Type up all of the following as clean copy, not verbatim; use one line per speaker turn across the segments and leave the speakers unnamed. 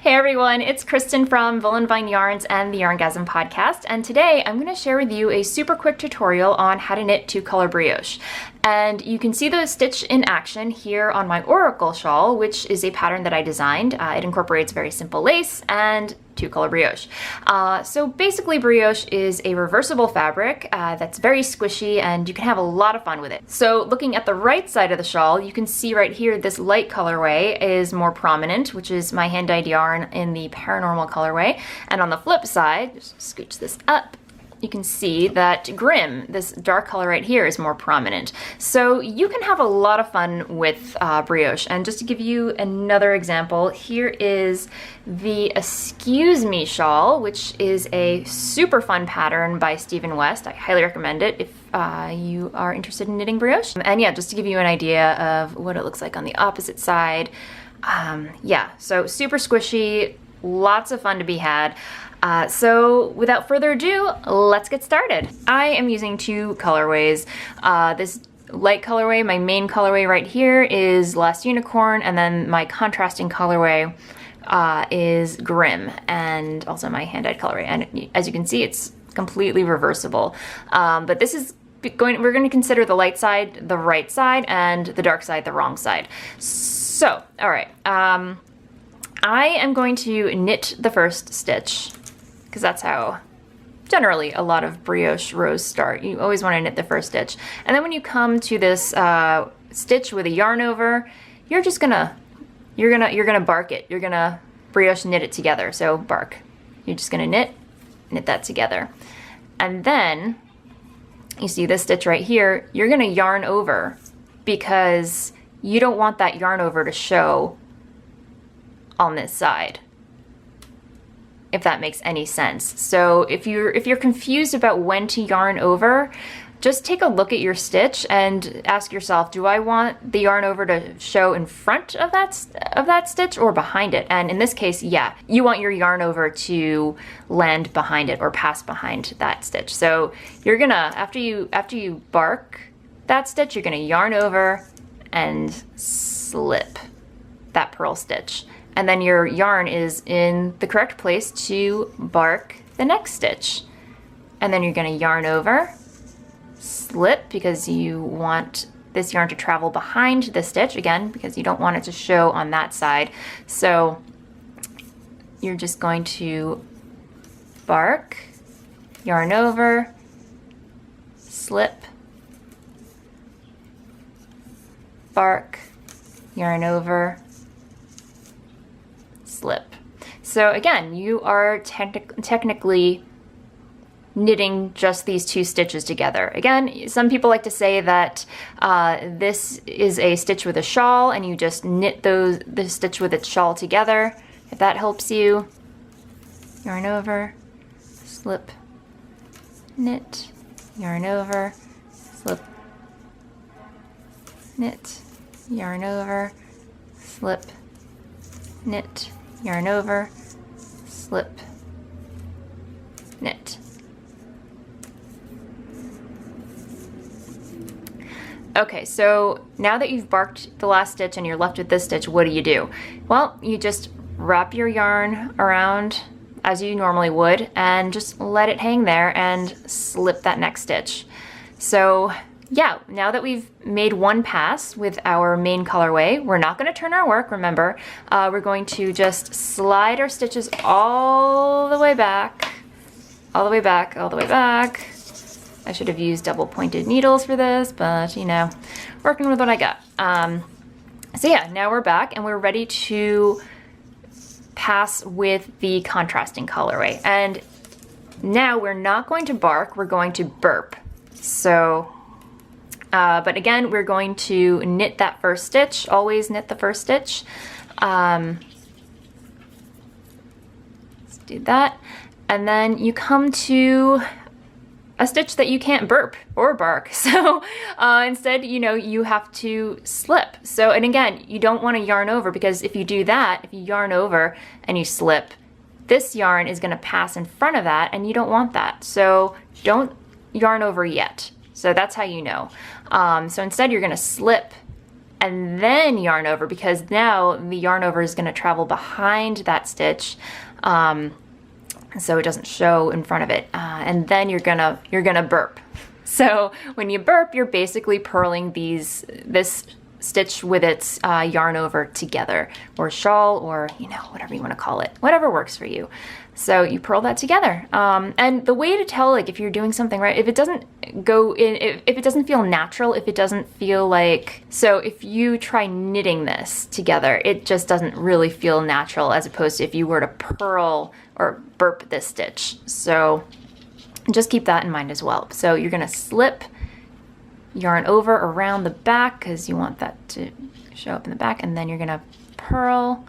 Hey everyone, it's Kristen from Voolenvine Yarns and the Yarngasm podcast, and today I'm going to share with you a super quick tutorial on how to knit two-color brioche. And you can see the stitch in action here on my Oracle shawl, which is a pattern that I designed. It incorporates very simple lace and two-color brioche. So basically brioche is a reversible fabric that's very squishy and you can have a lot of fun with it. So looking at the right side of the shawl, you can see right here this light colorway is more prominent, which is my hand-dyed yarn in the Paranormal colorway. And on the flip side, just scooch this up, you can see that Grim, this dark color right here, is more prominent. So you can have a lot of fun with brioche. And just to give you another example, here is the Askews shawl, which is a super fun pattern by Stephen West. I highly recommend it if you are interested in knitting brioche. And yeah, just to give you an idea of what it looks like on the opposite side. Yeah, so super squishy, lots of fun to be had. So without further ado, let's get started. I am using two colorways. This light colorway, my main colorway right here, is Last Unicorn, and then my contrasting colorway is Grim, and also my hand-dyed colorway. And as you can see, it's completely reversible. But this is we're going to consider the light side the right side and the dark side the wrong side. So, all right. I am going to knit the first stitch, because that's how generally a lot of brioche rows start. You always want to knit the first stitch. And then when you come to this stitch with a yarn over, you're gonna bark it. You're gonna brioche knit it together. So bark. You're just gonna knit that together. And then you see this stitch right here, you're gonna yarn over because you don't want that yarn over to show on this side, if that makes any sense. So if you're confused about when to yarn over, just take a look at your stitch and ask yourself, do I want the yarn over to show in front of that stitch or behind it? And in this case, yeah, you want your yarn over to land behind it or pass behind that stitch. So you're gonna, after you bark that stitch, you're gonna yarn over and slip that purl stitch. And then your yarn is in the correct place to bark the next stitch. And then you're gonna yarn over, slip, because you want this yarn to travel behind the stitch, again, because you don't want it to show on that side. So you're just going to bark, yarn over, slip, bark, yarn over, slip. So again, you are technically knitting just these two stitches together. Again, some people like to say that this is a stitch with a shawl and you just knit the stitch with its shawl together. If that helps you, yarn over, slip, knit, yarn over, slip, knit, yarn over, slip, knit, yarn over, slip, knit. Okay, so now that you've barked the last stitch and you're left with this stitch, what do? Well, you just wrap your yarn around as you normally would and just let it hang there and slip that next stitch. So yeah, now that we've made one pass with our main colorway, we're not going to turn our work, remember. We're going to just slide our stitches all the way back, all the way back, all the way back. I should have used double pointed needles for this, but you know, working with what I got. So yeah, now we're back and we're ready to pass with the contrasting colorway. And now we're not going to bark, we're going to burp. So but again, we're going to knit that first stitch, always knit the first stitch. Let's do that. And then you come to a stitch that you can't burp or bark. So instead, you know, you have to slip. So, and again, you don't want to yarn over because if you do that, if you yarn over and you slip, this yarn is going to pass in front of that and you don't want that. So don't yarn over yet. So that's how you know. So instead you're going to slip and then yarn over, because now the yarn over is going to travel behind that stitch, so it doesn't show in front of it. And then you're gonna burp. So when you burp, you're basically purling this stitch with its yarn over together, or shawl, or whatever you want to call it, whatever works for you. So you purl that together. And the way to tell, like, if you're doing something right, if it doesn't go in, if it doesn't feel natural, if it doesn't feel like, so if you try knitting this together, it just doesn't really feel natural, as opposed to if you were to purl or burp this stitch. So just keep that in mind as well. So you're gonna slip yarn over around the back, because you want that to show up in the back, and then you're gonna purl,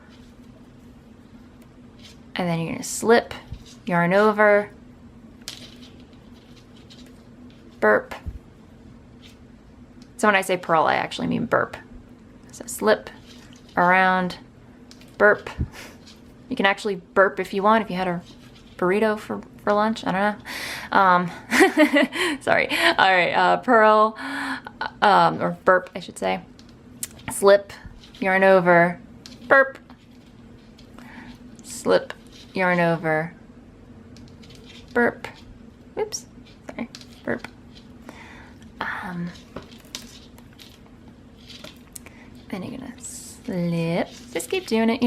and then you're gonna slip yarn over, burp. So when I say purl, I actually mean burp. So slip around, burp. You can actually burp if you want, if you had a burrito for lunch, I don't know. Sorry. All right, purl, or burp, I should say. Slip yarn over, burp. Slip yarn over, burp. Oops, sorry, burp. Then you're gonna slip. Just keep doing it.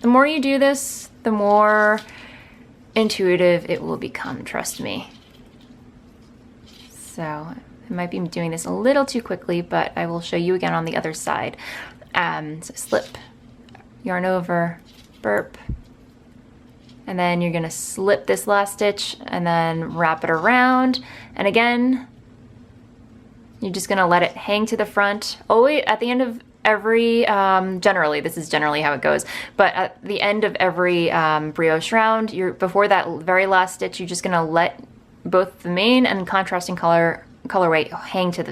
The more you do this, the more intuitive it will become, trust me. So I might be doing this a little too quickly, but I will show you again on the other side. So slip yarn over, burp, and then you're gonna slip this last stitch and then wrap it around, and again you're just gonna let it hang to the front. Always at the end of every, generally, this is generally how it goes, but at the end of every brioche round, before that very last stitch, you're just gonna let both the main and contrasting colorway hang to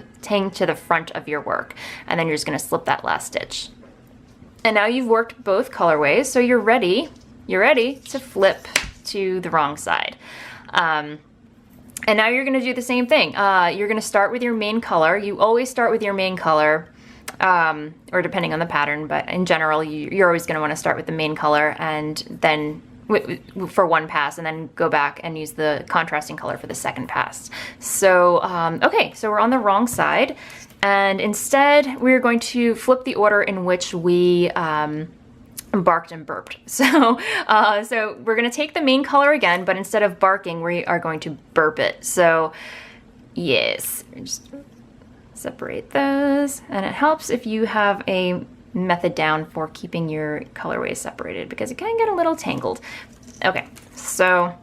the front of your work, and then you're just gonna slip that last stitch. And now you've worked both colorways, so you're ready to flip to the wrong side. And now you're gonna do the same thing. You're gonna start with your main color. You always start with your main color, or depending on the pattern, but in general, you're always gonna wanna start with the main color, and then for one pass, and then go back and use the contrasting color for the second pass. So, okay, so we're on the wrong side, and instead we're going to flip the order in which we barked and burped. So, so we're gonna take the main color again, but instead of barking, we are going to burp it. So, yes, just separate those, and it helps if you have a method down for keeping your colorways separated, because it can get a little tangled. Okay, so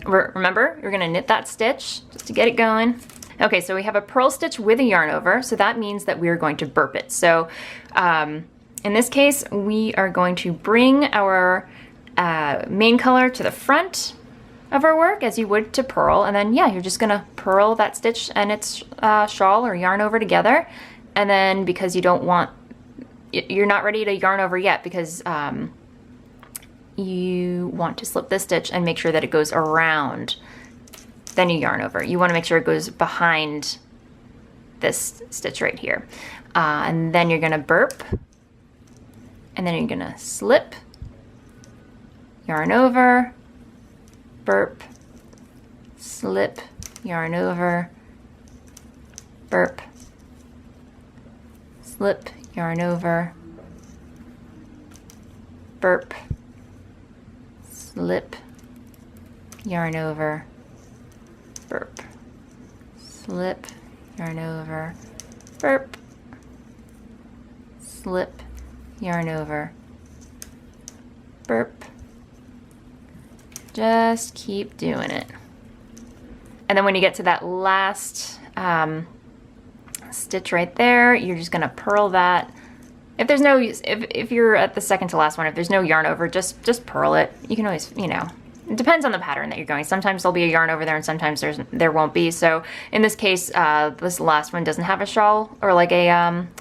remember, you're gonna knit that stitch just to get it going. Okay, so we have a purl stitch with a yarn over, so that means that we're going to burp it. So in this case, we are going to bring our main color to the front of our work, as you would to purl, and then you're just gonna purl that stitch and its shawl or yarn over together. And then, because you're not ready to yarn over yet, because you want to slip this stitch and make sure that it goes around, then you yarn over. You want to make sure it goes behind this stitch right here, and then you're gonna burp, and then you're gonna slip, yarn over, burp, slip, yarn over, burp, slip, yarn over, burp, slip, yarn over, burp, slip, yarn over, burp, slip, yarn over, burp. Just keep doing it. And then when you get to that last stitch right there, you're just gonna purl that. If there's no, if you're at the second to last one, if there's no yarn over, just purl it. You can always, it depends on the pattern that you're going. Sometimes there'll be a yarn over there, and sometimes there won't be. So in this case, this last one doesn't have a shawl or like a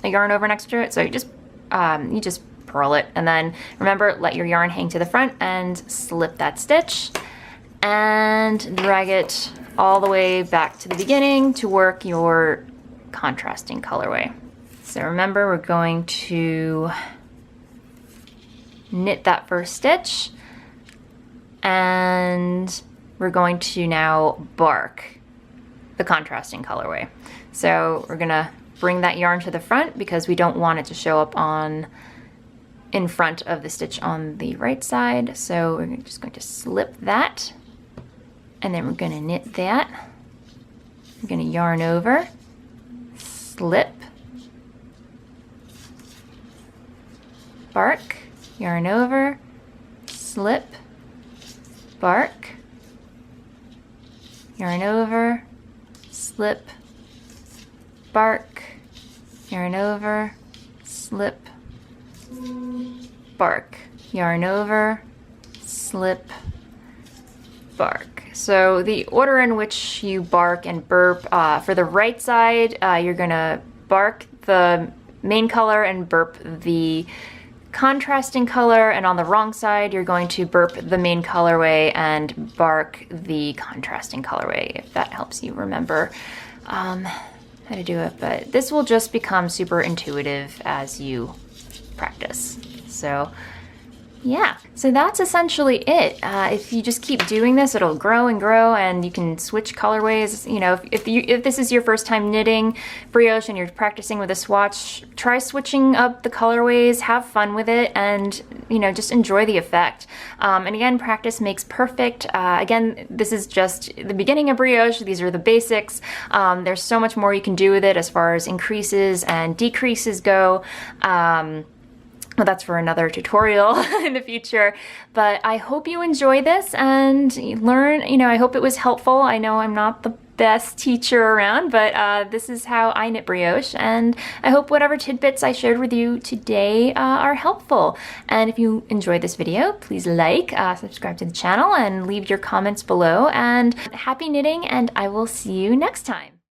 yarn over next to it. So you just purl it, and then remember, let your yarn hang to the front and slip that stitch and drag it all the way back to the beginning to work your contrasting colorway. So remember, we're going to knit that first stitch, and we're going to now bark the contrasting colorway. So we're gonna bring that yarn to the front because we don't want it to show up in front of the stitch on the right side. So we're just going to slip that, and then we're gonna knit that. We're gonna yarn over, slip, bark, yarn over, slip, bark, yarn over, slip, bark, yarn over, slip, bark, yarn over, slip, bark. So the order in which you bark and burp, for the right side, you're gonna bark the main color and burp the contrasting color, and on the wrong side you're going to burp the main colorway and bark the contrasting colorway, if that helps you remember how to do it. But this will just become super intuitive as you practice. So yeah, so that's essentially it. If you just keep doing this, it'll grow and grow, and you can switch colorways. You know, if this is your first time knitting brioche and you're practicing with a swatch, try switching up the colorways, have fun with it, and you know, just enjoy the effect. And again, practice makes perfect. Again, this is just the beginning of brioche. These are the basics. There's so much more you can do with it as far as increases and decreases go. Well, that's for another tutorial in the future, but I hope you enjoy this and learn. You know, I hope it was helpful. I know I'm not the best teacher around, but this is how I knit brioche, and I hope whatever tidbits I shared with you today are helpful. And if you enjoyed this video, please like, subscribe to the channel, and leave your comments below. And happy knitting, and I will see you next time.